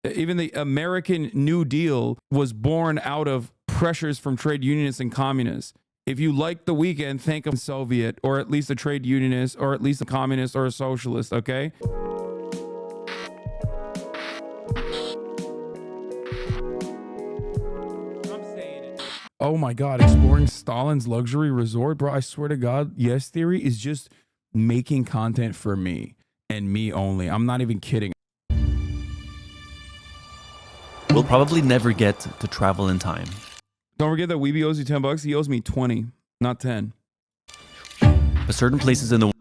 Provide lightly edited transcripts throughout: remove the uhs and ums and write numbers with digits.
Even the American New Deal was born out of pressures from trade unionists and communists. If you like the weekend, think of a Soviet, or at least a trade unionist, or at least a communist or a socialist, okay? Oh my God, exploring Stalin's luxury resort, bro. I swear to God, Yes Theory is just making content for me and me only. I'm not even kidding. We'll probably never get to travel in time. Don't forget that Weeby owes you $10. He owes me 20, not 10. But certain places in the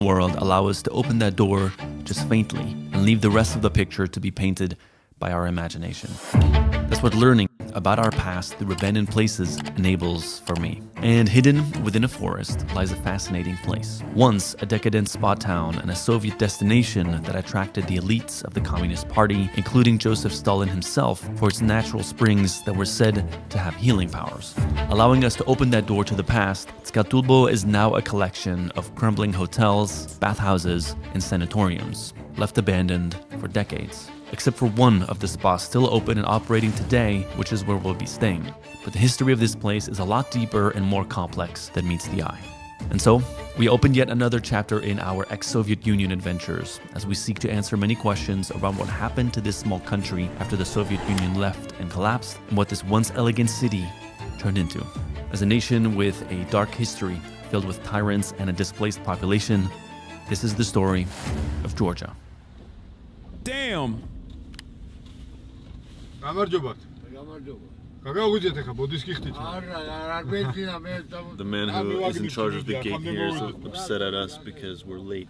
world allow us to open that door just faintly and leave the rest of the picture to be painted by our imagination. That's what learning about our past through abandoned places enables for me. And hidden within a forest lies a fascinating place. Once a decadent spa town and a Soviet destination that attracted the elites of the Communist Party, including Joseph Stalin himself, for its natural springs that were said to have healing powers. Allowing us to open that door to the past, Skatulbo is now a collection of crumbling hotels, bathhouses, and sanatoriums, left abandoned for decades. Except for one of the spas still open and operating today, which is where we'll be staying. But the history of this place is a lot deeper and more complex than meets the eye. And so, we open yet another chapter in our ex-Soviet Union adventures, as we seek to answer many questions around what happened to this small country after the Soviet Union left and collapsed, and what this once elegant city turned into. As a nation with a dark history, filled with tyrants and a displaced population, this is the story of Georgia. Damn! The man who is in charge of the gate here is upset at us because we're late.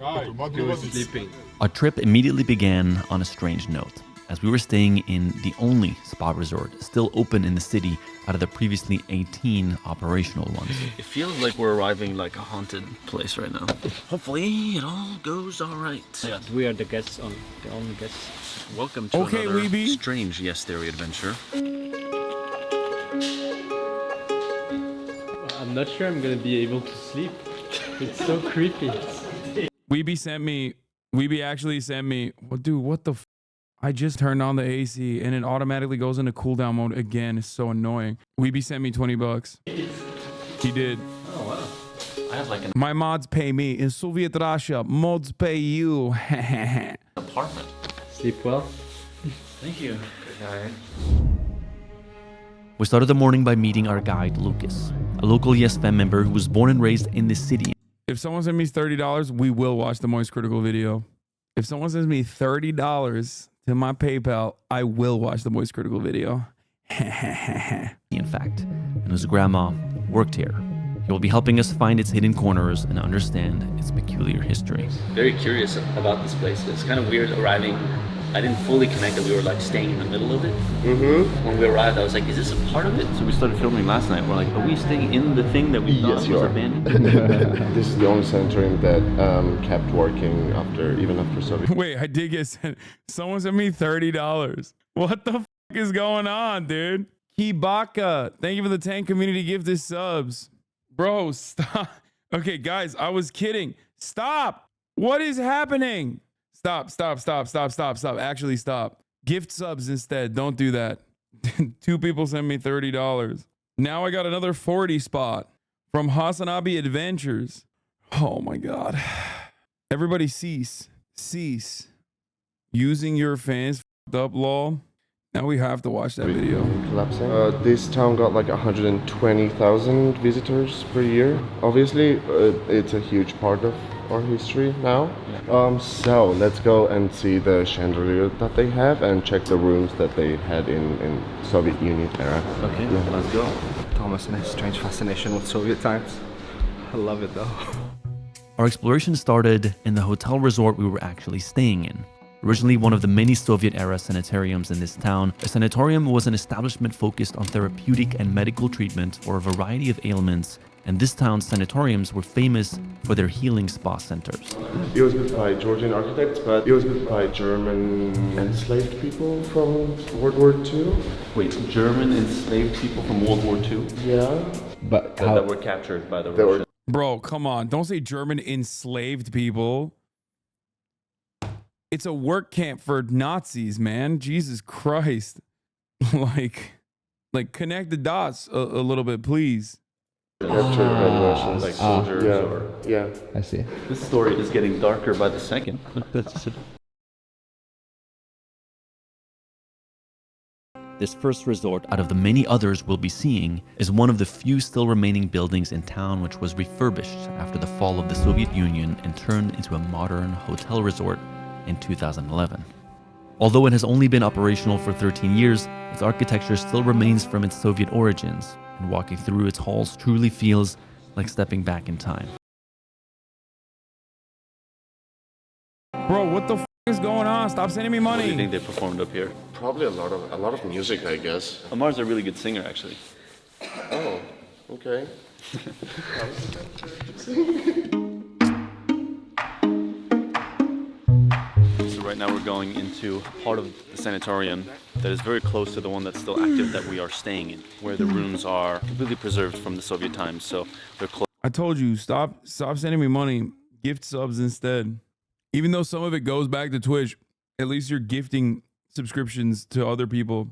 He was sleeping. Our trip immediately began on a strange note, as we were staying in the only spa resort still open in the city out of the previously 18 operational ones. It feels like we're arriving like a haunted place right now. Hopefully it all goes all right. Yes, we are the guests, the only guests. Welcome to Okay, another Weeby. strange Yes Theory adventure. I'm not sure I'm gonna be able to sleep. It's so creepy. Weeby actually sent me, well, dude, what the I just turned on the AC and it automatically goes into cooldown mode again. It's so annoying. Weeby sent me $20. He did. Oh, wow. I have like an My mods pay me. In Soviet Russia, mods pay you. apartment. Sleep well. Thank you. Good night. We started the morning by meeting our guide, Lucas, a local Yes Fam member who was born and raised in this city. If someone sends me $30, we will watch the Moist Critical video. If someone sends me $30 to my PayPal, I will watch the Moist Critical video. In fact, and whose grandma worked here. He will be helping us find its hidden corners and understand its peculiar history. Very curious about this place. It's kind of weird arriving. I didn't fully connect that we were like staying in the middle of it. When we arrived, I was like, is this a part of it? So we started filming last night. We're like, are we staying in the thing that we thought was abandoned? This is the only sanatorium that kept working even after Soviet. Wait, I did get sent. Someone sent me $30. What the is going on, dude? Kibaka, thank you for the 10 community gifted subs. Bro, stop. Okay, guys, I was kidding. Stop. What is happening? Stop. Actually, stop. Gift subs instead. Don't do that. 2 people sent me $30. Now I got another 40 spot from Hasanabi Adventures. Oh my God. Everybody cease. Using your fans f***ed up, lol. Now we have to watch that video. Collapsing. This town got like 120,000 visitors per year. Obviously, it's a huge part of our history now. So let's go and see the chandelier that they have and check the rooms that they had in Soviet Union era. Okay, let's go. Thomas and his strange fascination with Soviet times. I love it though. Our exploration started in the hotel resort we were actually staying in. Originally one of the many Soviet-era sanitariums in this town, a sanatorium was an establishment focused on therapeutic and medical treatment for a variety of ailments, and this town's sanatoriums were famous for their healing spa centers. It was built by Georgian architects, but it was built by German enslaved people from World War II. Wait, German enslaved people from World War II? Yeah. But That were captured by the Russians. Bro, come on. Don't say German enslaved people. it's a work camp for Nazis, man. Jesus Christ. like connect the dots a little bit, please. Captured animations. Like soldiers or... Yeah. I see. This story is getting darker by the second. This first resort out of the many others we'll be seeing is one of the few still remaining buildings in town which was refurbished after the fall of the Soviet Union and turned into a modern hotel resort in 2011. Although it has only been operational for 13 years, its architecture still remains from its Soviet origins, and walking through its halls truly feels like stepping back in time. Bro, what the is going on? Stop sending me What do you money. think they performed up here? Probably a lot of music, I guess. Amar's a really good singer, actually. Oh, okay. So right now we're going into part of the sanatorium that is very close to the one that's still active that we are staying in, where the rooms are completely preserved from the Soviet times. So they're close. I told you, stop sending me money. Gift subs instead. Even though some of it goes back to Twitch, at least you're gifting subscriptions to other people.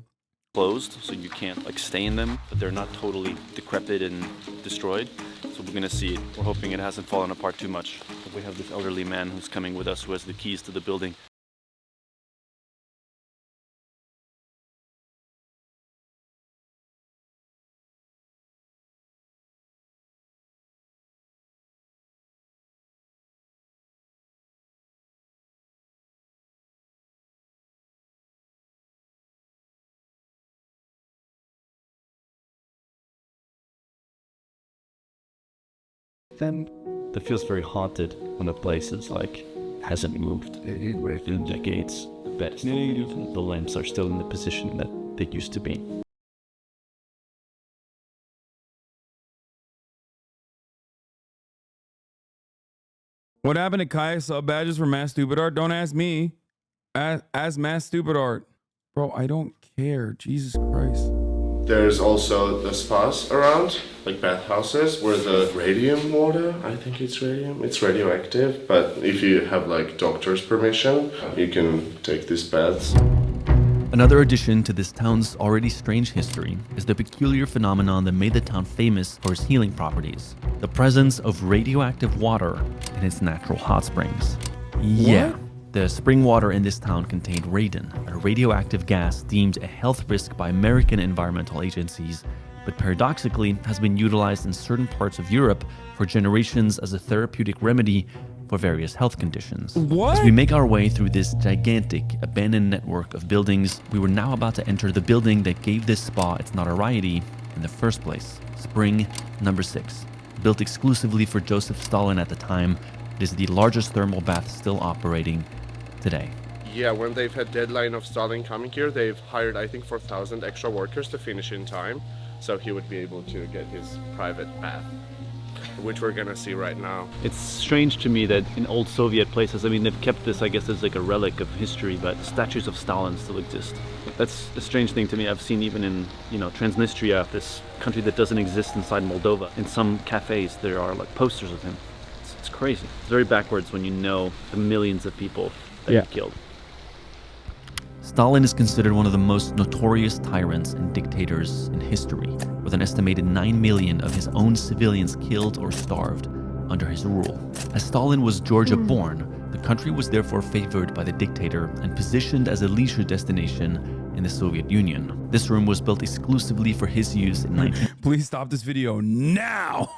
Closed, so you can't like stay in them, but they're not totally decrepit and destroyed. So we're gonna see it. We're hoping it hasn't fallen apart too much. But we have this elderly man who's coming with us who has the keys to the building. That feels very haunted when a place is like hasn't moved in decades. But the lamps are still in the position that they used to be. What happened to Kaya sub badges for Mass Stupid Art? Don't ask me. Ask Mass Stupid Art. Bro, I don't care. Jesus Christ. There's also the spas around, like bathhouses, where the radium water, I think it's radium, it's radioactive, but if you have like doctor's permission, you can take these baths. Another addition to this town's already strange history is the peculiar phenomenon that made the town famous for its healing properties: the presence of radioactive water in its natural hot springs. Yeah, the spring water in this town contained radon, a radioactive gas deemed a health risk by American environmental agencies, but paradoxically has been utilized in certain parts of Europe for generations as a therapeutic remedy for various health conditions. What? As we make our way through this gigantic, abandoned network of buildings, we were now about to enter the building that gave this spa its notoriety in the first place. Spring number 6. Built exclusively for Joseph Stalin at the time, it is the largest thermal bath still operating today. Yeah, when they've had deadline of Stalin coming here, they've hired, I think, 4,000 extra workers to finish in time, so he would be able to get his private bath, which we're gonna see right now. It's strange to me that in old Soviet places, I mean, they've kept this, I guess, as like a relic of history, but statues of Stalin still exist. That's a strange thing to me. I've seen even in, Transnistria, this country that doesn't exist inside Moldova. In some cafes, there are like posters of him. It's crazy. It's very backwards when you know the millions of people that he killed. Stalin is considered one of the most notorious tyrants and dictators in history, with an estimated 9 million of his own civilians killed or starved under his rule. As Stalin was Georgia-born, the country was therefore favored by the dictator and positioned as a leisure destination in the Soviet Union. This room was built exclusively for his use in 1951, Please stop this video now.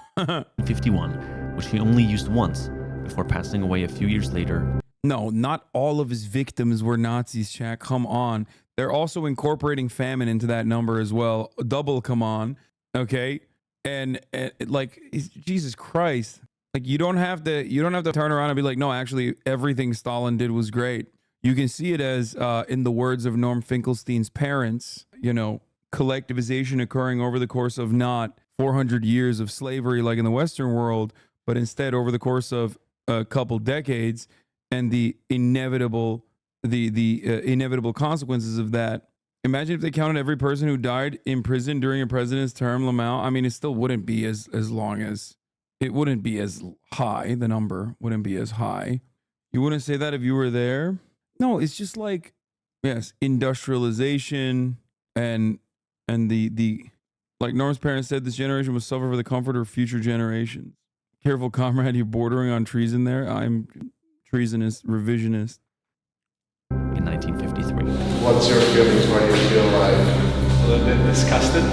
which he only used once before passing away a few years later. No, not all of his victims were Nazis, chat. Come on. They're also incorporating famine into that number as well. Double, come on. Okay. And like, Jesus Christ. Like, you don't have to turn around and be like, no, actually everything Stalin did was great. You can see it as, in the words of Norm Finkelstein's parents, collectivization occurring over the course of not 400 years of slavery like in the Western world, but instead over the course of a couple decades, and the inevitable consequences of that. Imagine if they counted every person who died in prison during a president's term, Lamau. I mean, it still wouldn't be as long as, it wouldn't be as high. The number wouldn't be as high. You wouldn't say that if you were there? No, it's just like, yes, industrialization and the like Norm's parents said, this generation will suffer for the comfort of future generations. Careful, comrade, you're bordering on treason there. I'm treasonous, revisionist. In 1953. What's your feelings when you feel like A little bit disgusted.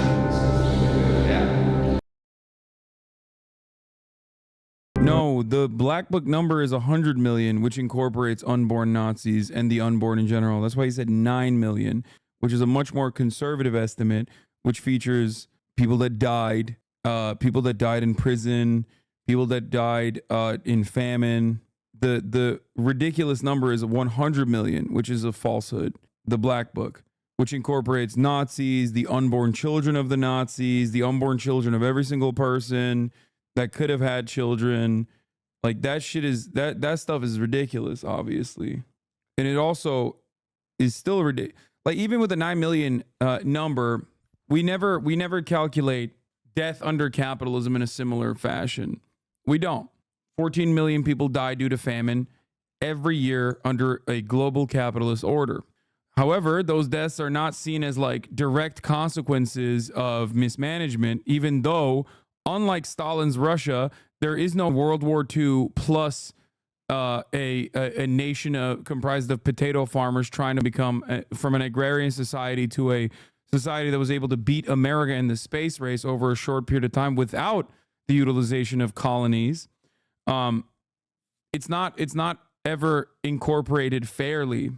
No, the Black Book number is 100 million, which incorporates unborn Nazis and the unborn in general. That's why he said 9 million, which is a much more conservative estimate, which features people that died in prison, people that died in famine. The ridiculous number is 100 million, which is a falsehood. The Black Book, which incorporates Nazis, the unborn children of the Nazis, the unborn children of every single person that could have had children. Like that shit is that stuff is ridiculous, obviously. And it also is still ridiculous. Like even with the 9 million number, we never calculate death under capitalism in a similar fashion. We don't. 14 million people die due to famine every year under a global capitalist order. However, those deaths are not seen as like direct consequences of mismanagement, even though, unlike Stalin's Russia, there is no World War II plus a nation comprised of potato farmers trying to become from an agrarian society to a society that was able to beat America in the space race over a short period of time without the utilization of colonies. It's not ever incorporated fairly.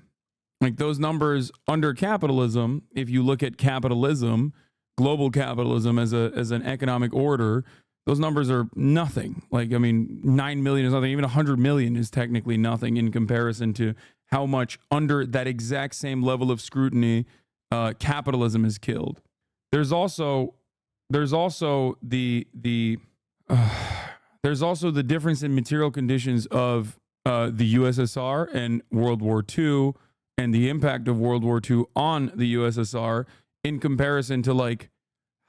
Like those numbers under capitalism, if you look at capitalism, global capitalism as an economic order, those numbers are nothing. Like, I mean, 9 million is nothing. Even 100 million is technically nothing in comparison to how much under that exact same level of scrutiny capitalism is killed. There's also the difference in material conditions of the USSR and World War II, and the impact of World War II on the USSR in comparison to like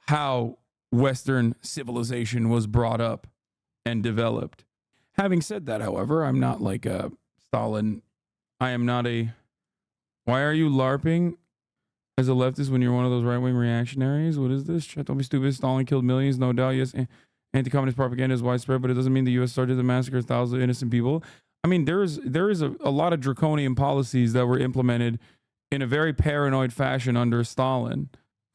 how Western civilization was brought up and developed. Having said that, however, I'm not like a Stalin. I am not a. Why are you LARPing as a leftist when you're one of those right-wing reactionaries? What is this? Don't be stupid. Stalin killed millions, no doubt. Yes, anti-communist propaganda is widespread, but it doesn't mean the USSR did the massacre of thousands of innocent people. I mean, there is a lot of draconian policies that were implemented in a very paranoid fashion under Stalin,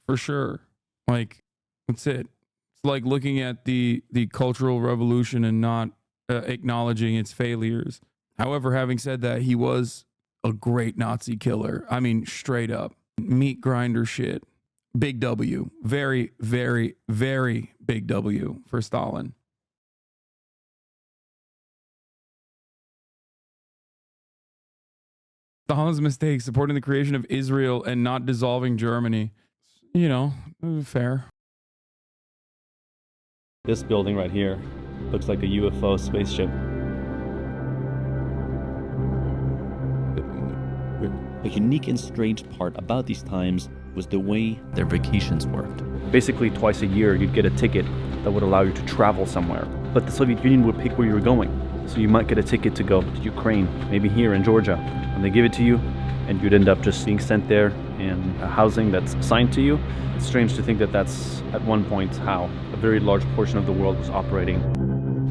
for sure. Like, that's it. It's like looking at the Cultural Revolution and not acknowledging its failures. However, having said that, he was a great Nazi killer. I mean, straight up. Meat grinder shit. Big W. Very, very, very big W for Stalin. Stalin's mistake, supporting the creation of Israel and not dissolving Germany. You know, fair. This building right here looks like a UFO spaceship. A unique and strange part about these times was the way their vacations worked. Basically, twice a year, you'd get a ticket that would allow you to travel somewhere. But the Soviet Union would pick where you were going. So you might get a ticket to go to Ukraine, maybe here in Georgia. And they give it to you, and you'd end up just being sent there in a housing that's assigned to you. It's strange to think that that's at one point how a very large portion of the world was operating.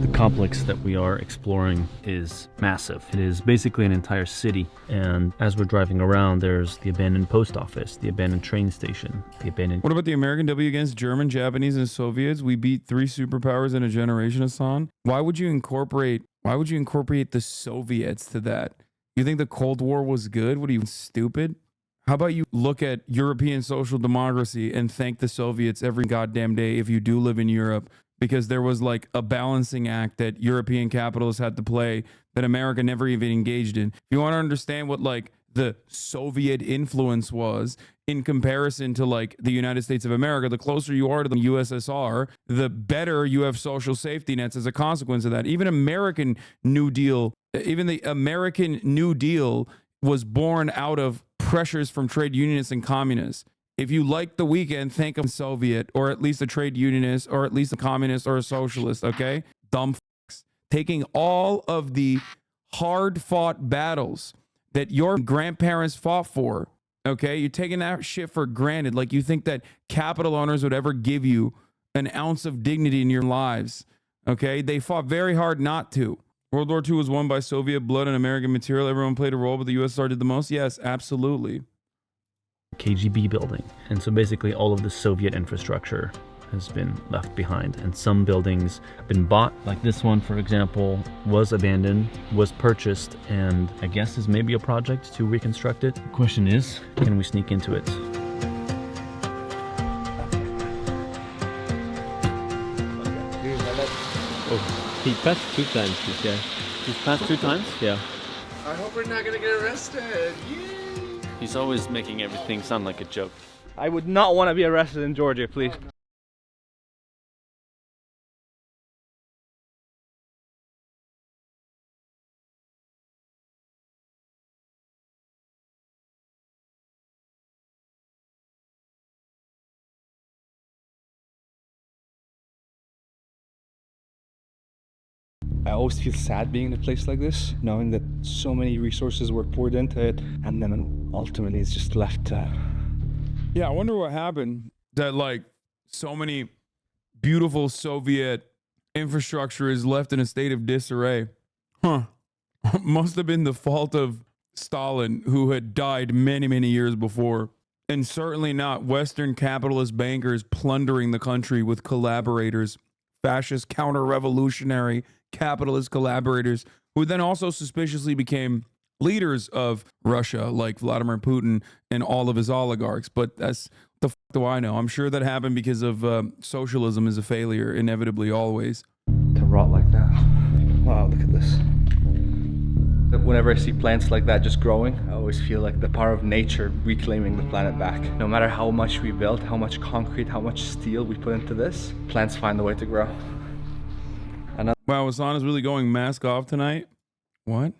The complex that we are exploring is massive. It is basically an entire city, and as we're driving around, there's the abandoned post office, the abandoned train station, the abandoned... What about the American W against German, Japanese, and Soviets? We beat 3 superpowers in a generation, Hasan. Why would you incorporate the Soviets to that? You think the Cold War was good? What are you, stupid? How about you look at European social democracy and thank the Soviets every goddamn day if you do live in Europe, because there was like a balancing act that European capitalists had to play that America never even engaged in. If you want to understand what like the Soviet influence was in comparison to like the United States of America, the closer you are to the USSR, the better you have social safety nets as a consequence of that. Even the American New Deal was born out of pressures from trade unionists and communists. If you like the weekend, think of a Soviet, or at least a trade unionist, or at least a communist or a socialist, okay? Dumb fucks. Taking all of the hard-fought battles that your grandparents fought for. Okay, you're taking that shit for granted. Like you think that capital owners would ever give you an ounce of dignity in your lives. Okay, they fought very hard not to. World War II was won by Soviet blood and American material. Everyone played a role, but the USSR did the most. Yes, absolutely. KGB building. And so basically all of the Soviet infrastructure has been left behind, and some buildings have been bought, like this one for example was abandoned, was purchased, and I guess is maybe a project to reconstruct it. The question is, can we sneak into it? Oh, he passed 2 times this guy. He's passed 2 times? Yeah. I hope we're not gonna get arrested. He's always making everything sound like a joke. I would not want to be arrested in Georgia, please. I always feel sad being in a place like this, knowing that so many resources were poured into it, and then ultimately it's just left. Yeah, I wonder what happened that like so many beautiful Soviet infrastructure is left in a state of disarray. Huh. Must have been the fault of Stalin, who had died many, many years before. And certainly not Western capitalist bankers plundering the country with collaborators, fascist counter-revolutionary capitalist collaborators, who then also suspiciously became leaders of Russia, like Vladimir Putin and all of his oligarchs. But that's the f do I know? I'm sure that happened because of socialism is a failure, inevitably, always. To rot like that. Wow, look at this. Whenever I see plants like that just growing, I always feel like the power of nature reclaiming the planet back. No matter how much we build, how much concrete, how much steel we put into this, plants find a way to grow. Wow, Hasan is really going mask off tonight? What?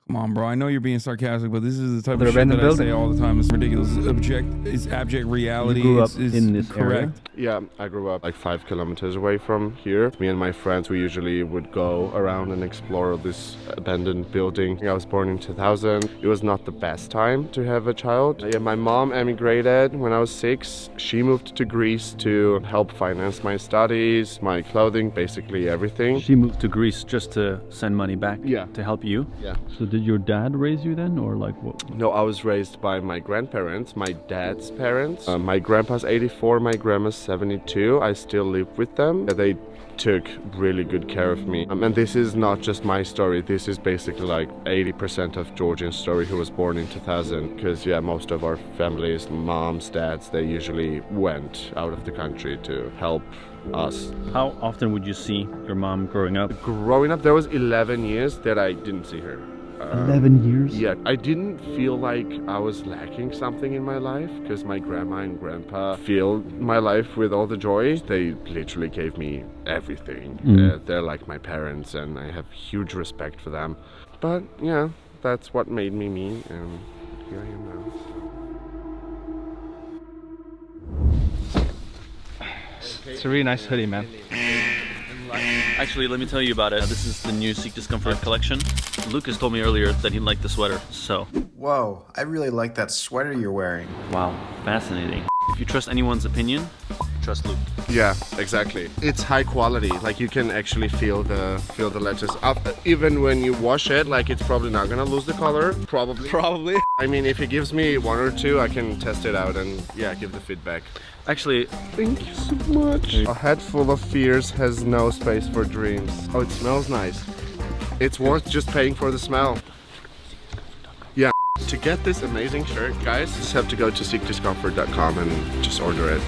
Come on, bro. I know you're being sarcastic, but this is the type of shit that I say all the time. It's ridiculous. It's abject reality. You grew up it's in this correct. Yeah, I grew up like 5 kilometers away from here. Me and my friends, we usually would go around and explore this abandoned building. I was born in 2000. It was not the best time to have a child. Yeah, my mom emigrated when I was 6. She moved to Greece to help finance my studies, my clothing, basically everything. She moved to Greece just to send money back. Yeah. To help you? Yeah. So did your dad raise you then, or like what? No, I was raised by my grandparents, my dad's parents. My grandpa's 84, my grandma's 72. I still live with them. They took really good care of me. And this is not just my story. This is basically like 80% of Georgian's story who was born in 2000. Because yeah, most of our families, moms, dads, they usually went out of the country to help us. How often would you see your mom growing up? Growing up, there was 11 years that I didn't see her. 11 years? Yeah, I didn't feel like I was lacking something in my life because my grandma and grandpa filled my life with all the joy. They literally gave me everything. They're like my parents and I have huge respect for them. But yeah, that's what made me me, and here I am now. It's a really nice hoodie, man. Actually, let me tell you about it. This is the new Seek Discomfort collection. Lucas told me earlier that he liked the sweater, so. Whoa, I really like that sweater you're wearing. Wow, fascinating. If you trust anyone's opinion, trust Luke. Yeah, exactly. It's high quality. Like you can actually feel the letters. Even when you wash it, like it's probably not gonna lose the color. Probably. I mean, if he gives me 1 or 2, I can test it out and yeah, give the feedback. Actually, Thank you so much. A head full of fears has no space for dreams. Oh, it smells nice. It's worth just paying for the smell. Yeah. To get this amazing shirt, guys, just have to go to seekdiscomfort.com and just order it.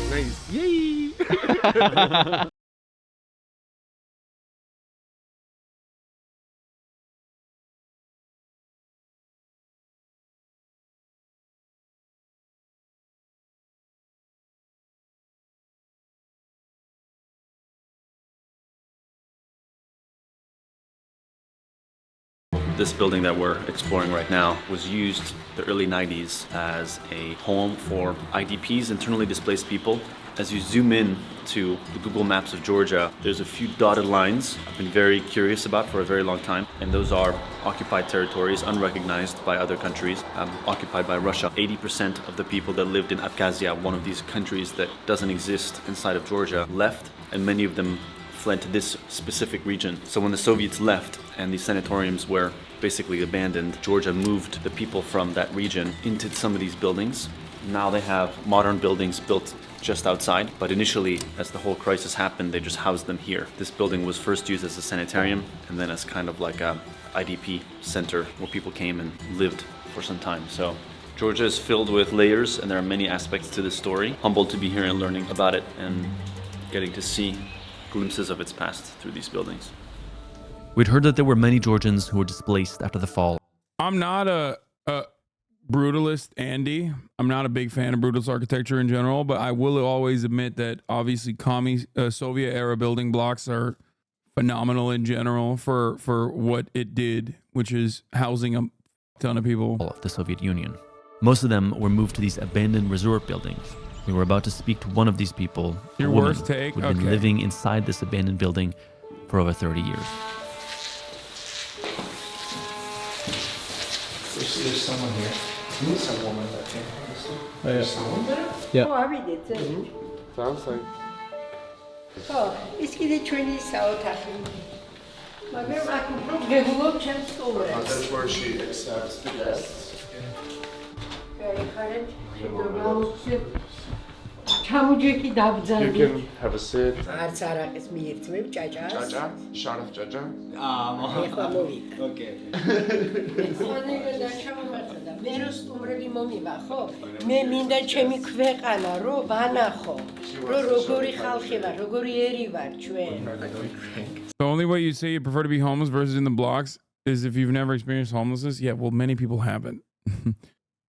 Nice. Yay! This building that we're exploring right now was used the early 90s as a home for IDPs, internally displaced people. As you zoom in to the Google Maps of Georgia, there's a few dotted lines I've been very curious about for a very long time, and those are occupied territories, unrecognized by other countries, occupied by Russia. 80% of the people that lived in Abkhazia, one of these countries that doesn't exist inside of Georgia, left, and many of them fled to this specific region. So when the Soviets left and these sanatoriums were basically abandoned, Georgia moved the people from that region into some of these buildings. Now they have modern buildings built just outside, but initially, as the whole crisis happened, they just housed them here. This building was first used as a sanitarium and then as kind of like a IDP center where people came and lived for some time. So Georgia is filled with layers and there are many aspects to this story. Humbled to be here and learning about it and getting to see glimpses of its past through these buildings. We'd heard that there were many Georgians who were displaced after the fall. I'm not a brutalist, Andy. I'm not a big fan of brutalist architecture in general, but I will always admit that obviously Soviet era building blocks are phenomenal in general for what it did, which is housing a ton of people. Of the Soviet Union. Most of them were moved to these abandoned resort buildings. We were about to speak to one of these people, Your a woman worst take? who'd been Okay. living inside this abandoned building for over 30 years. There's someone here. Some woman that came from this one. There's someone there? Sounds like that's where she accepts the guests. You can have a sit. Jaja? Shot of Jaja? Okay. The only way you say you prefer to be homeless versus in the blocks is if you've never experienced homelessness. Yeah, well, many people haven't.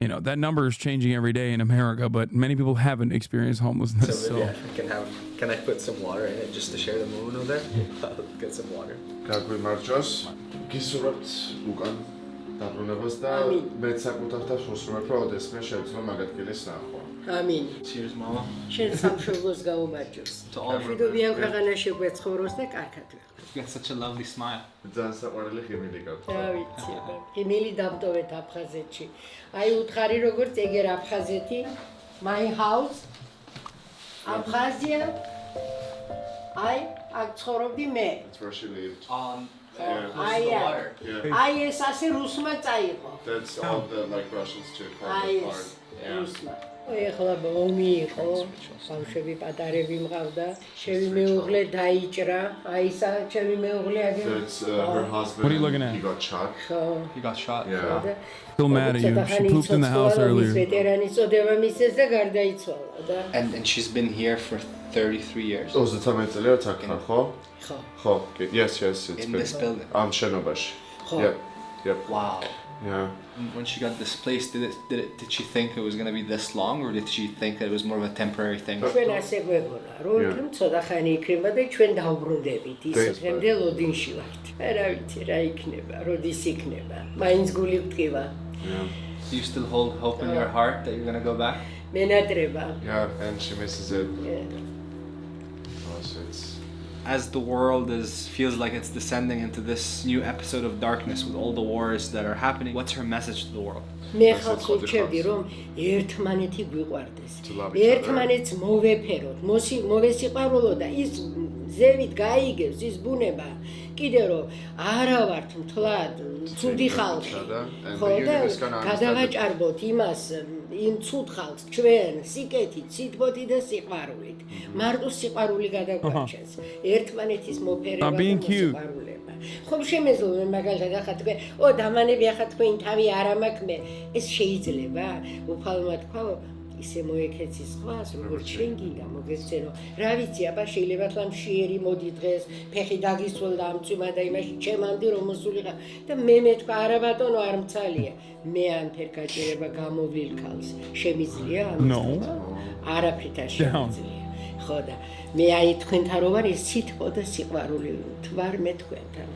You know, that number is changing every day in America, but many people haven't experienced homelessness. So maybe can I put some water in it just to share the moon over there? I'll get some water. გაგვიმარჯოს. გისურვებთ უკან დაბრუნებას და მეც საკუთარ თავს ვუსურვებ, რომ ოდესმე შევძლო მაგ ადგილის ნახვა. Amin. Cheers, Mama. შენ სამშობლოს გაუმარჯოს. To all of our მშვიდობიან ქვეყანაში გვეცხოვროს და კარგად ვიყავ. You got such a lovely smile. ძალიან საყვარელი ღიმილი გაქვთ. რა ვიცი, ღიმილი დავტოვეთ აფხაზეთში. აი უთხარი როგორც ეგერ აფხაზეთი, my house, Abkhazia. აი აქ ცხოვრობდი მე. That's where she lived. აი აი ეს ასე რუსმა წაიღო. That's all the like Russians took part აი of ეს part. რუსმა. ეხლა ომი იყო, ბავშვები პატარები მყავდა, ჩემი მეუღლე დაიჭრა, აი ისა ჩემი მეუღლე აგერ. That's her husband. What are you looking at? He got shot. He got shot. Yeah. Still mad at you. She pooped in the house earlier. ვეტერანი წოდება მისცეს და გარდაიცვალა და And she's been here for 33 years. 33 წელია აქ ხარ, ხო? ხო. ხო. Yes, it's In been. this building. ამ შენობაში. ხო. Yep. Wow. Yeah. When she got displaced, did she think it was going to be this long, or did she think that it was more of a temporary thing? ჩვენ ასე გვეგონა, რომ იქნებ ცოტა ხანი იქნება და ჩვენ დავბრუნდებით ის დღემდე ლოდინში ვართ. რა ვიცი რა იქნება, როდის იქნება. მაინც გული ვტკივა. Do you still hold hope in your heart that you're going to go back? მენატრება. Yeah, and she misses it. Yeah. Oh, so it's As the world feels like it's descending into this new episode of darkness with all the wars that are happening, what's her message to the world? მე ხალხს ვუჩერდი რომ ერთმანეთი გვიყვარდეს. ერთმანეთს მოვეფეროთ, მოვესიყვარულო და ის ზევით გაიგებს ის ბუნება. კიდე რომ არა ვართ მთლად ცუდი ხალხი. ხო და გადავაჭარბოთ იმას იმ ცუდ ხალხს ჩვენ სიკეთით, სიტყვით და სიყვარულით. მარტო სიყვარული გადაგვარჩენს. ერთმანეთის მოფერება და მოსიყვარულება. ხომ შემეძლო მე მაგალითად ახლა თქვენ, დამანები ახლა თქვენ თავი არ მაქვს მე. ეს შეიძლება უფალმა თქვა ისე მოეკეცი სხვას როგორც შენ გინდა მოგეცენო რა ვიცი აბა შეიძლება თამშიერი მოდი დღეს ფეხი დაგისვლა და ამწვიმა და იმაში ჩემანდი რომ მოსულიყა და მე მეთქვა არა ბატონო არ მცალია მე ამ ფერკაჭერება გამოვლილ ქალს შემიძლია ამის არაფრით არ შემიძლია ხო და მე აი თქვენთან რომ არის სითბო და სიყვარული თვარ მე თქვენთან.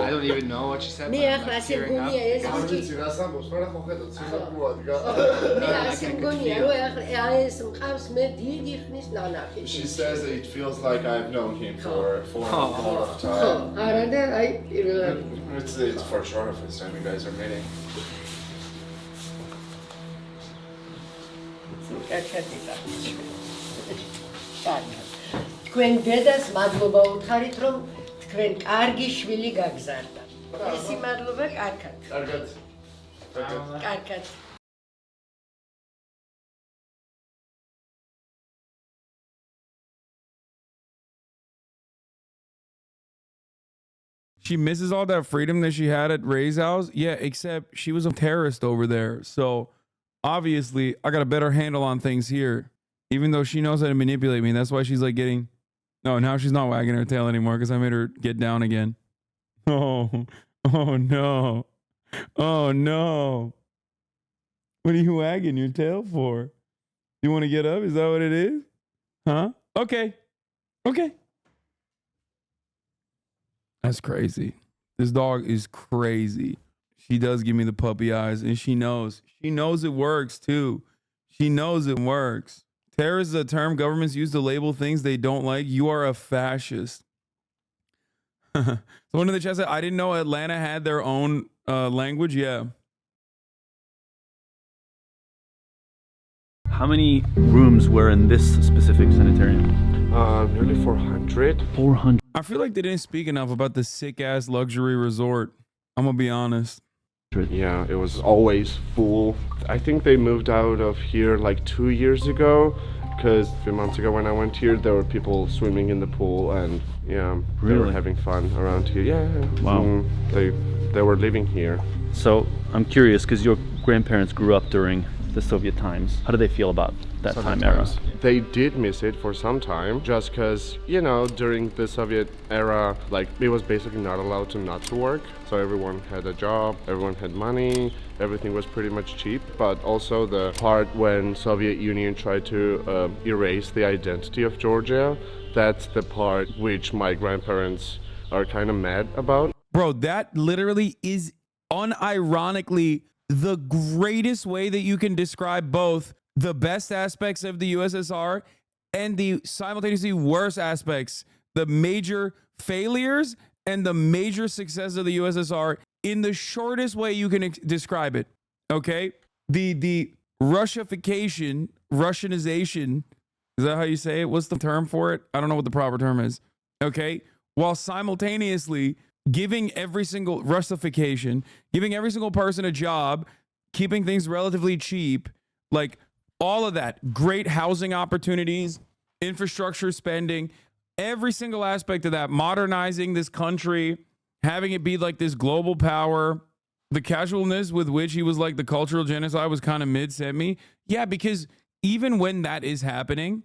I don't even know what she said. მე ახლა ასე მგონია ეს გამიცი რას ამბობს, მაგრამ ხო ხედავ, ციხე მოადგა. მე ასე მგონია რომ ახლა ეს მყავს მე დიდი ხნის ნანახი. She says that it feels like I've known him for a lot of ხო, time. არა და აი პირველად It's for sure the first time you guys are meeting. თქვენ დედას მადლობა უთხარით რომ თქვენ კარგი შვილი გაგზარდა. ესი მადლობა კარგად. კარგად. She misses all that freedom that she had at Ray's house. Yeah, except she was a terrorist over there. So obviously I got a better handle on things here, even though she knows how to manipulate me. That's why she's like getting, no, now she's not wagging her tail anymore because I made her get down again. Oh, oh no. Oh no. What are you wagging your tail for? You want to get up? Is that what it is? Huh? Okay. Okay. That's crazy. This dog is crazy. She does give me the puppy eyes, and she knows. She knows it works too. She knows it works. Terrorist is a term governments use to label things they don't like. You are a fascist. So one in the chat said, I didn't know Atlanta had their own language. Yeah. How many rooms were in this specific sanitarium? Nearly 400. 400. I feel like they didn't speak enough about the sick ass luxury resort. I'm gonna be honest. Yeah, it was always full. I think they moved out of here like 2 years ago, because a few months ago when I went here, there were people swimming in the pool, and yeah, they were Really? having fun around here. Yeah. Wow. They were living here. So I'm curious because your grandparents grew up during the Soviet times. How do they feel about that time era? They did miss it for some time, just because, you know, during the Soviet era, like, it was basically not allowed to not to work. So everyone had a job, everyone had money, everything was pretty much cheap. But also the part when Soviet Union tried to erase the identity of Georgia, that's the part which my grandparents are kind of mad about. Bro, that literally is unironically the greatest way that you can describe both the best aspects of the USSR and the simultaneously worst aspects, the major failures and the major success of the USSR in the shortest way you can describe it. Okay? The Russification, Russianization, is that how you say it? What's the term for it? I don't know what the proper term is. Okay? While simultaneously giving every single Russification, giving every single person a job, keeping things relatively cheap, like all of that, great housing opportunities, infrastructure spending, every single aspect of that, modernizing this country, having it be like this global power, the casualness with which he was like the cultural genocide was kind of mid-semi. Yeah, because even when that is happening,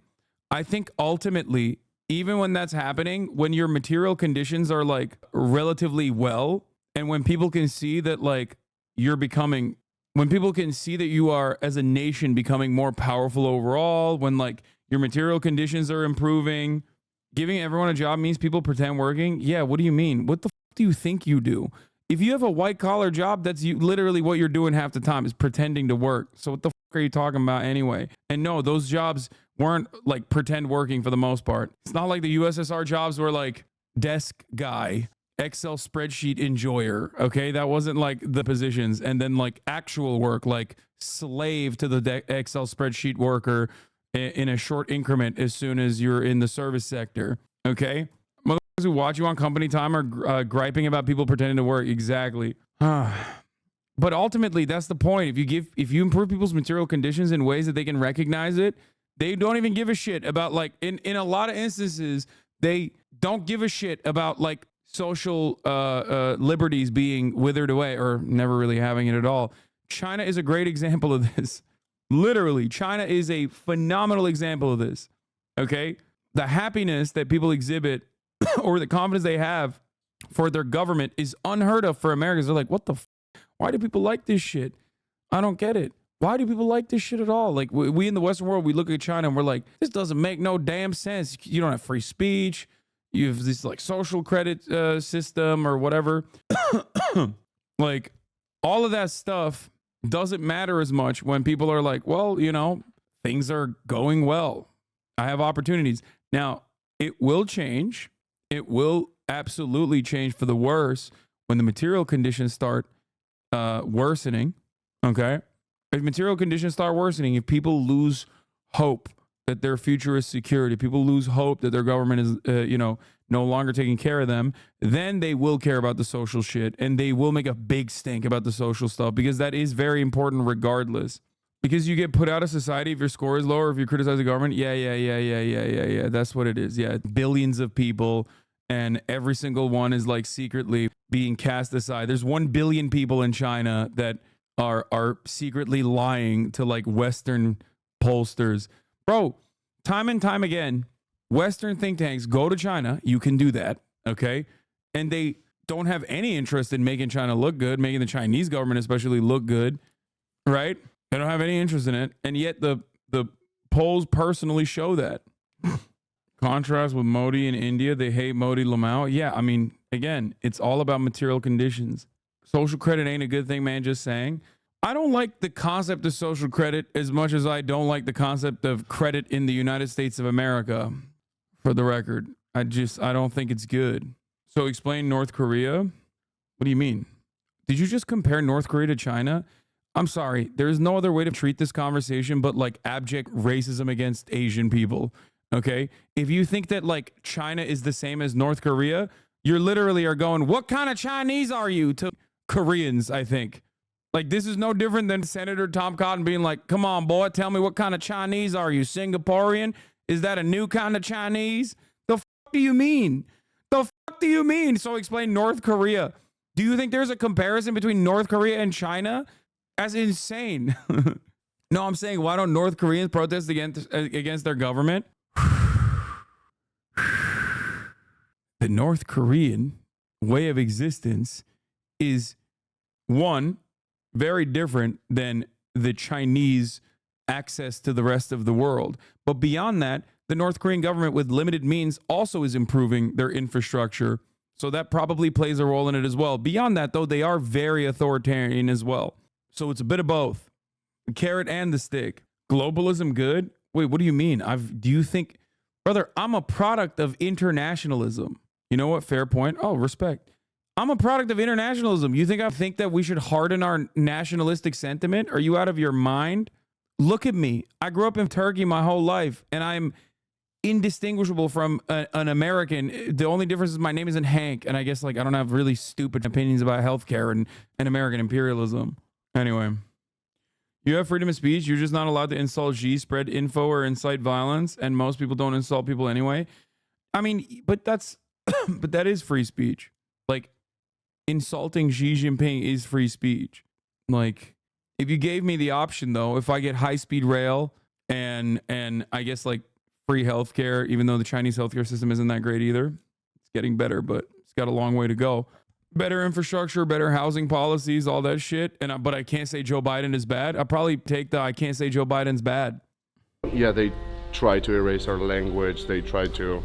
I think ultimately, even when that's happening, when your material conditions are like relatively well, and when people can see that like you're becoming, when people can see that you are as a nation becoming more powerful overall, when like your material conditions are improving, giving everyone a job means people pretend working. Yeah, what do you mean? What the f do you think you do? If you have a white collar job, that's literally what you're doing half the time is pretending to work. So what the f are you talking about anyway? And no, those jobs weren't like pretend working for the most part. It's not like the USSR jobs were like desk guy, Excel spreadsheet enjoyer. Okay, that wasn't like the positions. And then like actual work, like slave to the Excel spreadsheet worker in a short increment as soon as you're in the service sector. Okay, motherfuckers who watch you on company time are griping about people pretending to work. Exactly. But ultimately, that's the point. If you improve people's material conditions in ways that they can recognize it, they don't even give a shit about like in a lot of instances, they don't give a shit about like social liberties being withered away or never really having it at all. China is a great example of this. Literally, China is a phenomenal example of this. Okay? The happiness that people exhibit or the confidence they have for their government is unheard of for Americans. They're like, what the f? Why do people like this shit? I don't get it. Why do people like this shit at all? Like we in the Western world, we look at China and we're like, this doesn't make no damn sense. You don't have free speech. You have this like social credit system or whatever. Like all of that stuff doesn't matter as much when people are like, well, you know, things are going well. I have opportunities. Now, it will change. It will absolutely change for the worse when the material conditions start worsening. Okay. If material conditions start worsening, if people lose hope that their future is secured, if people lose hope that their government is, you know, no longer taking care of them, then they will care about the social shit and they will make a big stink about the social stuff because that is very important regardless. Because you get put out of society if your score is low or if you criticize the government. Yeah. That's what it is. Yeah. Billions of people and every single one is like secretly being cast aside. There's 1 billion people in China that are secretly lying to like Western pollsters. Bro, time and time again, Western think tanks go to China. You can do that, okay? And they don't have any interest in making China look good, making the Chinese government especially look good, right? They don't have any interest in it. And yet the polls personally show that. Contrast with Modi in India, they hate Modi Lamau. Yeah, I mean, again, it's all about material conditions. Social credit ain't a good thing, man, just saying. I don't like the concept of social credit as much as I don't like the concept of credit in the United States of America, for the record. I don't think it's good. So explain North Korea. What do you mean? Did you just compare North Korea to China? I'm sorry. There's no other way to treat this conversation but like abject racism against Asian people. Okay? If you think that like China is the same as North Korea, you literally are going, what kind of Chinese are you? To Koreans, I think. Like, this is no different than Senator Tom Cotton being like, come on, boy, tell me what kind of Chinese are you? Singaporean? Is that a new kind of Chinese? The fuck do you mean? The fuck do you mean? So explain North Korea. Do you think there's a comparison between North Korea and China? That's insane. No, I'm saying, why don't North Koreans protest against their government? The North Korean way of existence is, one, very different than the Chinese access to the rest of the world. But beyond that, the North Korean government with limited means also is improving their infrastructure. So that probably plays a role in it as well. Beyond that, though, they are very authoritarian as well. So it's a bit of both. The carrot and the stick. Globalism good? Wait, what do you mean? Do you think, brother, I'm a product of internationalism. You know what? Fair point. Oh, respect. I'm a product of internationalism. You think I think that we should harden our nationalistic sentiment? Are you out of your mind? Look at me. I grew up in Turkey my whole life, and I'm indistinguishable from an American. The only difference is my name isn't Hank, and I guess like I don't have really stupid opinions about healthcare and American imperialism. Anyway, you have freedom of speech. You're just not allowed to insult Xi, spread info, or incite violence, and most people don't insult people anyway. I mean, but that is free speech. Like, insulting Xi Jinping is free speech. Like, if you gave me the option, though, if I get high-speed rail and I guess like free healthcare, even though the Chinese healthcare system isn't that great either, it's getting better, but it's got a long way to go. Better infrastructure, better housing policies, all that shit. But I can't say Joe Biden is bad. I'll probably take I can't say Joe Biden's bad. Yeah, they try to erase our language. They try to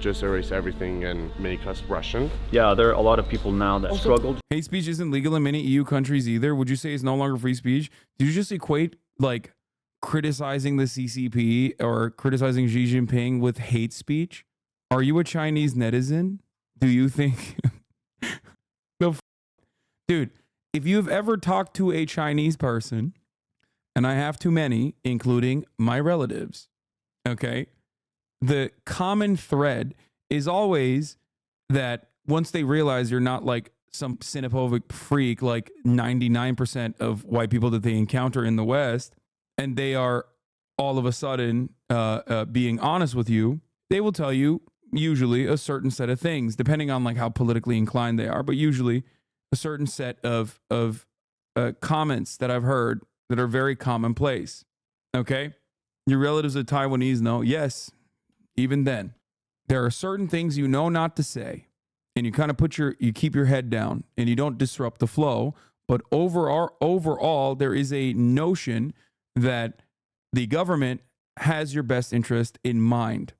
just erase everything and make us Russian. Yeah, there are a lot of people now that struggled. Hate speech isn't legal in many EU countries either. Would you say it's no longer free speech? Do you just equate like criticizing the CCP or criticizing Xi Jinping with hate speech? Are you a Chinese netizen? Do you think... Dude, if you've ever talked to a Chinese person, and I have too many, including my relatives, okay, the common thread is always that once they realize you're not like some xenophobic freak like 99% of white people that they encounter in the West, and they are all of a sudden being honest with you, they will tell you usually a certain set of things, depending on like how politically inclined they are, but usually a certain set of comments that I've heard that are very commonplace. Okay? Your relatives are Taiwanese, no? Yes. Even then, there are certain things you know not to say, and you kind of you keep your head down and you don't disrupt the flow, But overall, there is a notion that the government has your best interest in mind.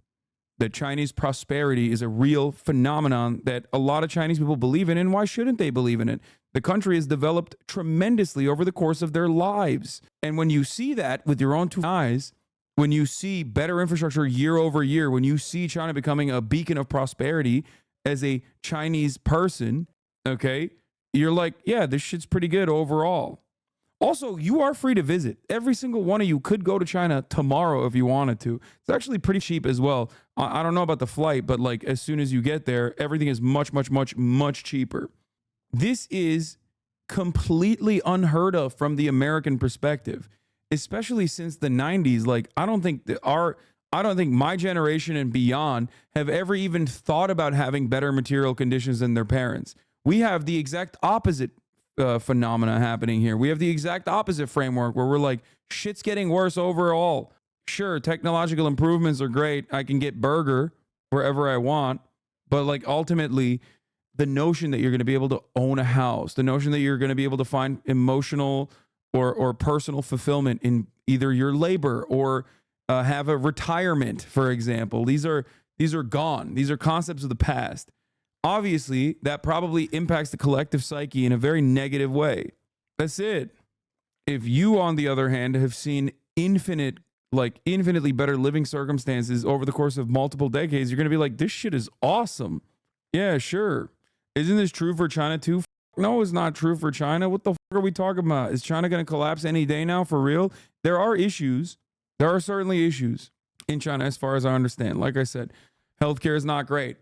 That Chinese prosperity is a real phenomenon that a lot of Chinese people believe in, and why shouldn't they believe in it? The country has developed tremendously over the course of their lives. And when you see that with your own two eyes, when you see better infrastructure year over year, when you see China becoming a beacon of prosperity as a Chinese person, okay, you're like, yeah, this shit's pretty good overall. Also, you are free to visit. Every single one of you could go to China tomorrow if you wanted to. It's actually pretty cheap as well. I don't know about the flight, but like as soon as you get there, everything is much, much, much, much cheaper. This is completely unheard of from the American perspective, especially since the 90s. Like, I don't think my generation and beyond have ever even thought about having better material conditions than their parents. We have the exact opposite phenomena happening here. We have the exact opposite framework where we're like, shit's getting worse overall. Sure, technological improvements are great. I can get burger wherever I want, but like ultimately, the notion that you're going to be able to own a house, the notion that you're going to be able to find emotional or personal fulfillment in either your labor or have a retirement, for example, these are gone. These are concepts of the past. Obviously, that probably impacts the collective psyche in a very negative way. That's it. If you, on the other hand, have seen infinitely better living circumstances over the course of multiple decades, you're going to be like, this shit is awesome. Yeah, sure. Isn't this true for China too? No, it's not true for China. What the fuck are we talking about? Is China going to collapse any day now for real? There are issues. There are certainly issues in China as far as I understand. Like I said, healthcare is not great.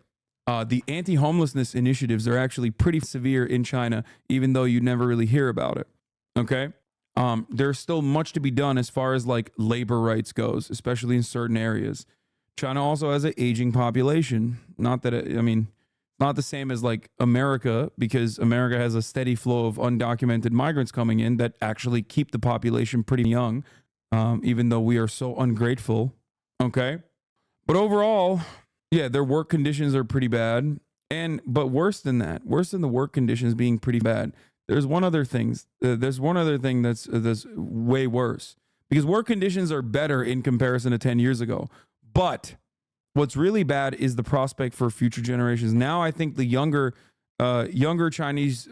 The anti-homelessness initiatives are actually pretty severe in China, even though you never really hear about it. Okay? There's still much to be done as far as like labor rights goes, especially in certain areas. China also has an aging population. Not the same as like America, because America has a steady flow of undocumented migrants coming in that actually keep the population pretty young, even though we are so ungrateful. Okay? But overall, yeah, their work conditions are pretty bad. But worse than that, worse than the work conditions being pretty bad, there's one other thing. There's one other thing that's way worse, because work conditions are better in comparison to 10 years ago. But what's really bad is the prospect for future generations. Now, I think the younger Chinese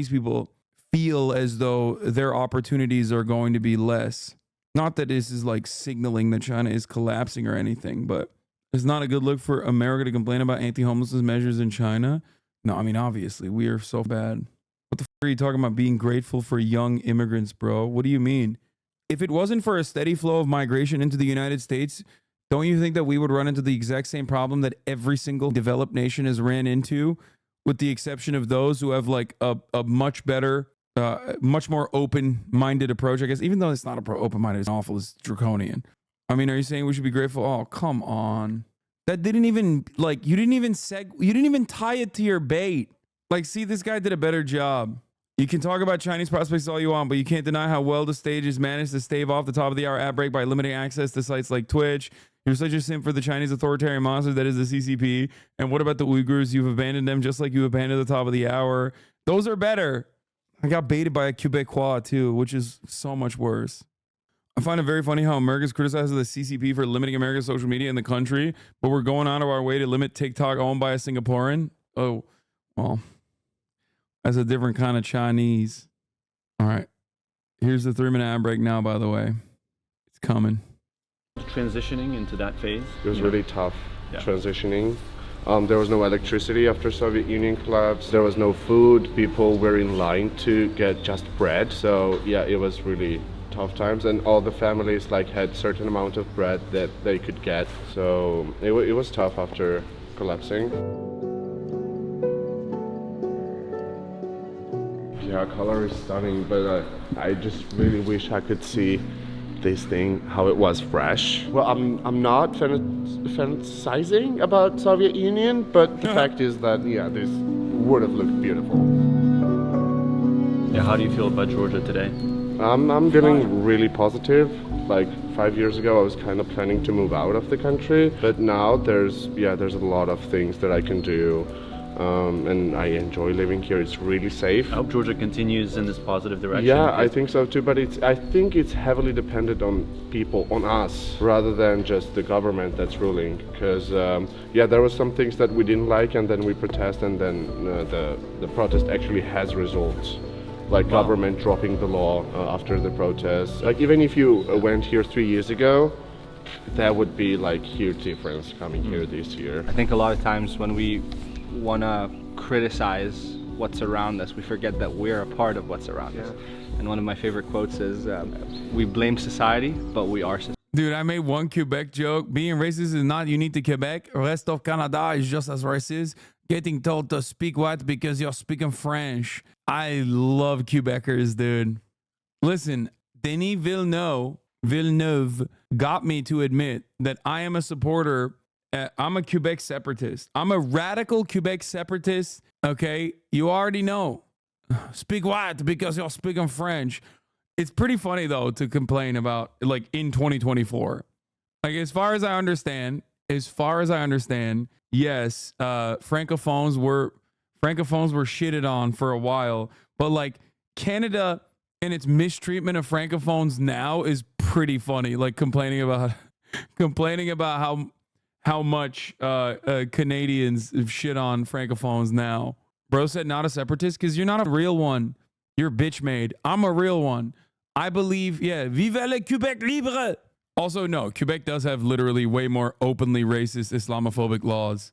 people feel as though their opportunities are going to be less. Not that this is like signaling that China is collapsing or anything, but it's not a good look for America to complain about anti-homelessness measures in China. No, I mean, obviously, we are so bad. What the fuck are you talking about being grateful for young immigrants, bro? What do you mean? If it wasn't for a steady flow of migration into the United States, don't you think that we would run into the exact same problem that every single developed nation has ran into, with the exception of those who have like a much better, much more open-minded approach, I guess, even though it's not open-minded, it's awful, it's draconian. I mean, are you saying we should be grateful? Oh, come on. That didn't even, like, you didn't even tie it to your bait. Like, see, this guy did a better job. You can talk about Chinese prospects all you want, but you can't deny how well the stage has managed to stave off the top of the hour ad break by limiting access to sites like Twitch. You're such a simp for the Chinese authoritarian monster that is the CCP. And what about the Uyghurs? You've abandoned them just like you abandoned the top of the hour. Those are better. I got baited by a Quebecois too, which is so much worse. I find it very funny how America's criticizing the CCP for limiting America's social media in the country, but we're going out of our way to limit TikTok owned by a Singaporean. Oh, well, that's a different kind of Chinese. All right. Here's the 3-minute ad break now, by the way. It's coming. Transitioning into that phase? It was really tough transitioning. There was no electricity after Soviet Union collapse. There was no food. People were in line to get just bread. So yeah, it was really tough times, and all the families like had certain amount of bread that they could get. So it was tough after collapsing. Yeah, color is stunning, but I just really wish I could see this thing how it was fresh. Well, I'm not fantasizing about Soviet Union, but the fact is that yeah, this would have looked beautiful. Yeah, how do you feel about Georgia today? I'm feeling really positive. Like 5 years ago, I was kind of planning to move out of the country, but now there's a lot of things that I can do. and I enjoy living here. It's really safe. I hope Georgia continues in this positive direction. Yeah, I think so too, but I think it's heavily dependent on people, on us, rather than just the government that's ruling. Because yeah, there were some things that we didn't like, and then we protest, and then the protest actually has results. Like government dropping the law after the protest. Like even if you went here 3 years ago, that would be like huge difference coming here this year. I think a lot of times when we want to criticize what's around us, we forget that we're a part of what's around us. And one of my favorite quotes is, we blame society, but we are society. Dude, I made one Quebec joke. Being racist is not unique to Quebec. Rest of Canada is just as racist. Getting told to speak white because you're speaking French. I love Quebecers, dude. Listen, Denis Villeneuve got me to admit that I am a supporter. I'm a Quebec separatist. I'm a radical Quebec separatist. Okay, you already know. Speak white because you're speaking French. It's pretty funny though to complain about like in 2024. Like as far as I understand, yes, francophones were shitted on for a while, but like Canada and its mistreatment of francophones now is pretty funny. Like complaining about how much Canadians shit on francophones now. Bro said not a separatist because you're not a real one. You're bitch made. I'm a real one. I believe, yeah, vive le Québec libre. Also, no, Quebec does have literally way more openly racist Islamophobic laws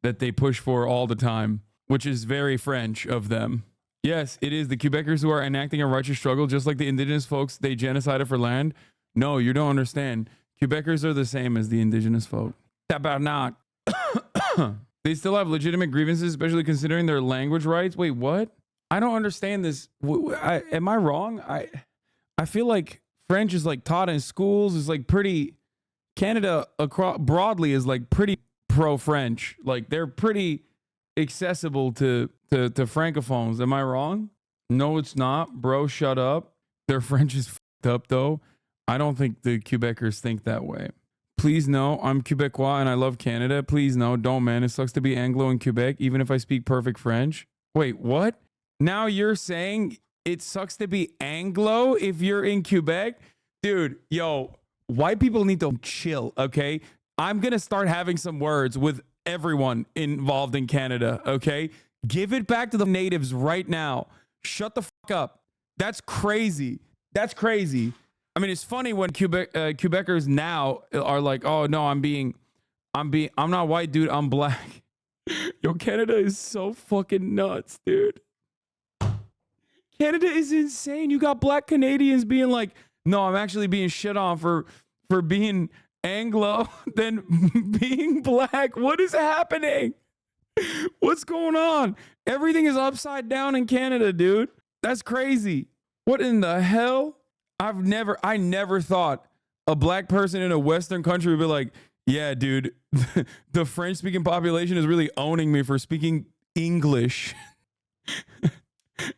that they push for all the time, which is very French of them. Yes, it is the Quebecers who are enacting a righteous struggle, just like the indigenous folks they genocided for land. No, you don't understand. Quebecers are the same as the indigenous folk. Tabarnak. They still have legitimate grievances, especially considering their language rights. Wait, what? I don't understand this. Am I wrong? I feel like French is like taught in schools. Is like pretty. Canada broadly is like pretty pro-French. Like they're pretty accessible to francophones. Am I wrong? No, it's not, bro. Shut up. Their French is fucked up though. I don't think the Quebecers think that way. Please no, I'm Quebecois and I love Canada. Please no, don't man. It sucks to be Anglo in Quebec, even if I speak perfect French. Wait, what? Now you're saying it sucks to be Anglo if you're in Quebec? Dude, yo, white people need to chill, okay? I'm gonna start having some words with everyone involved in Canada, okay? Give it back to the natives right now. Shut the fuck up. That's crazy. That's crazy. I mean, it's funny when Quebecers now are like, oh no, I'm not white, dude, I'm black. Yo, Canada is so fucking nuts, dude. Canada is insane. You got black Canadians being like, no, I'm actually being shit on for being Anglo than being black. What is happening? What's going on? Everything is upside down in Canada, dude. That's crazy. What in the hell? I never thought a black person in a Western country would be like, yeah, dude, the French speaking population is really owning me for speaking English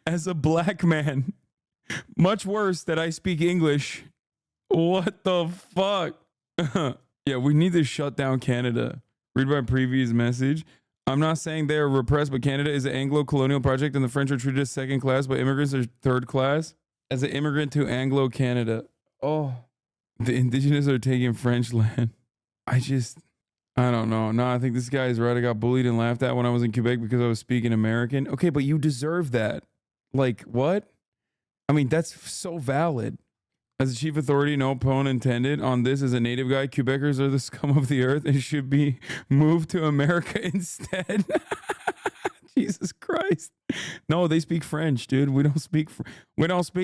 as a black man. Much worse that I speak English. What the fuck? Yeah, we need to shut down Canada. Read my previous message. I'm not saying they are repressed, but Canada is an Anglo-colonial project and the French are treated as second class, but immigrants are third class. As an immigrant to Anglo-Canada. Oh, the indigenous are taking French land. I don't know. No, I think this guy is right. I got bullied and laughed at when I was in Quebec because I was speaking American. Okay, but you deserve that. Like, what? I mean, that's so valid. As a chief authority, no pun intended, on this as a native guy, Quebecers are the scum of the earth and should be moved to America instead. Jesus Christ. No, they speak French, dude. We don't speak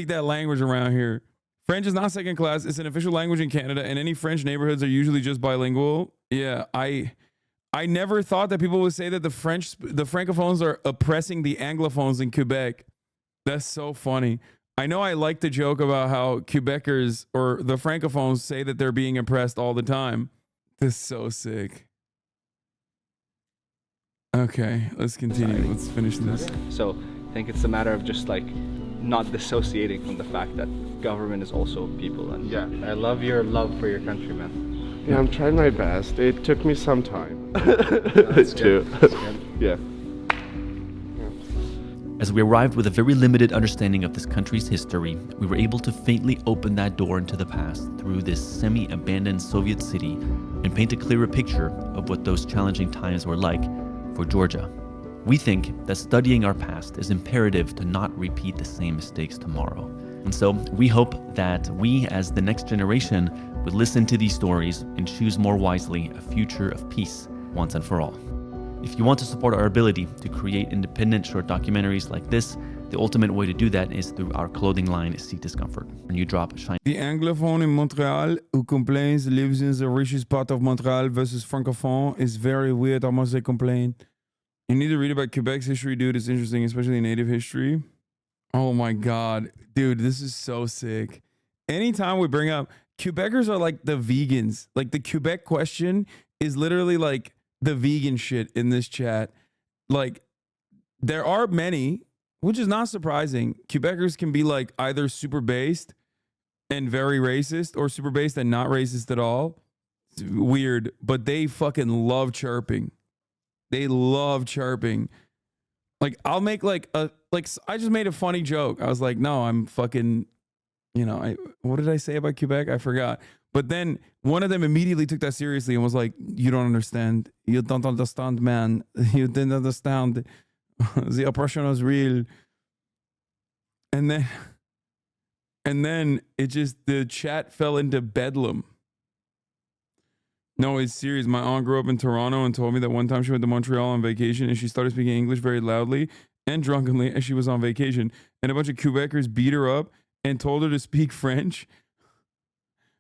that language around here. French is not second class. It's an official language in Canada, and any French neighborhoods are usually just bilingual. Yeah, I never thought that people would say that the francophones are oppressing the anglophones in Quebec. That's so funny. I know I like to joke about how Quebecers or the francophones say that they're being oppressed all the time. This is so sick. Okay, let's continue. Let's finish this. So I think it's a matter of just like not dissociating from the fact that government is also people. And yeah, I love your love for your country, man. Yeah, I'm trying my best. It took me some time. That's too. That's good. Yeah. As we arrived with a very limited understanding of this country's history, we were able to faintly open that door into the past through this semi-abandoned Soviet city and paint a clearer picture of what those challenging times were like for Georgia. We think that studying our past is imperative to not repeat the same mistakes tomorrow. And so we hope that we, as the next generation, would listen to these stories and choose more wisely a future of peace once and for all. If you want to support our ability to create independent short documentaries like this, the ultimate way to do that is through our clothing line, See Discomfort. When you drop shiny. The Anglophone in Montreal who complains lives in the richest part of Montreal versus Francophone is very weird. How much they complain. You need to read about Quebec's history, dude. It's interesting, especially native history. Oh my God. Dude, this is so sick. Anytime we bring up, Quebecers are like the vegans. Like the Quebec question is literally like the vegan shit in this chat. Like there are many, which is not surprising. Quebecers can be like either super based and very racist or super based and not racist at all. It's weird, but they fucking love chirping. They love chirping. Like I'll make like I just made a funny joke. I was like, no, I'm fucking, what did I say about Quebec? I forgot. But then one of them immediately took that seriously and was like, you don't understand. You don't understand, man. You didn't understand. The oppression was real. And then it just, the chat fell into bedlam. No, it's serious. My aunt grew up in Toronto and told me that one time she went to Montreal on vacation and she started speaking English very loudly and drunkenly as she was on vacation. And a bunch of Quebecers beat her up and told her to speak French.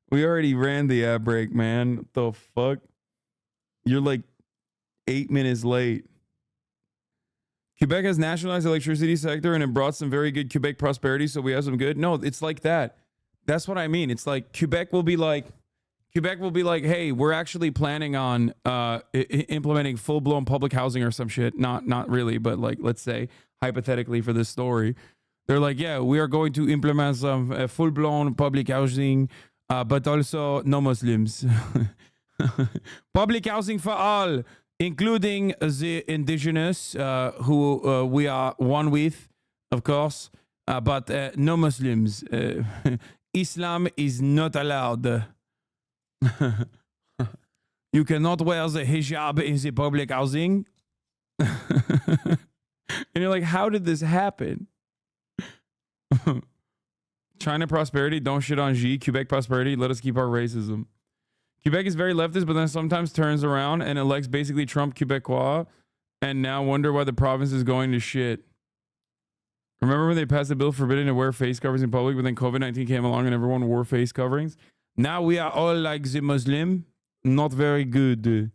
We already ran the ad break, man. What the fuck? You're like 8 minutes late. Quebec has nationalized the electricity sector and it brought some very good Quebec prosperity, so we have some good. No, it's like that. That's what I mean. It's like Quebec will be like, hey, we're actually planning on implementing full-blown public housing or some shit. Not really, but like, let's say, hypothetically for this story. They're like, yeah, we are going to implement some full-blown public housing, but also no Muslims. Public housing for all, including the indigenous, who we are one with, of course, but no Muslims. Islam is not allowed. You cannot wear the hijab in the public housing. And you're like, how did this happen? China prosperity, don't shit on Xi. Quebec prosperity, let us keep our racism. Quebec is very leftist, but then sometimes turns around and elects basically Trump Quebecois and now wonder why the province is going to shit. Remember when they passed a bill forbidding to wear face coverings in public, but then COVID-19 came along and everyone wore face coverings? Now we are all like the Muslim. Not very good.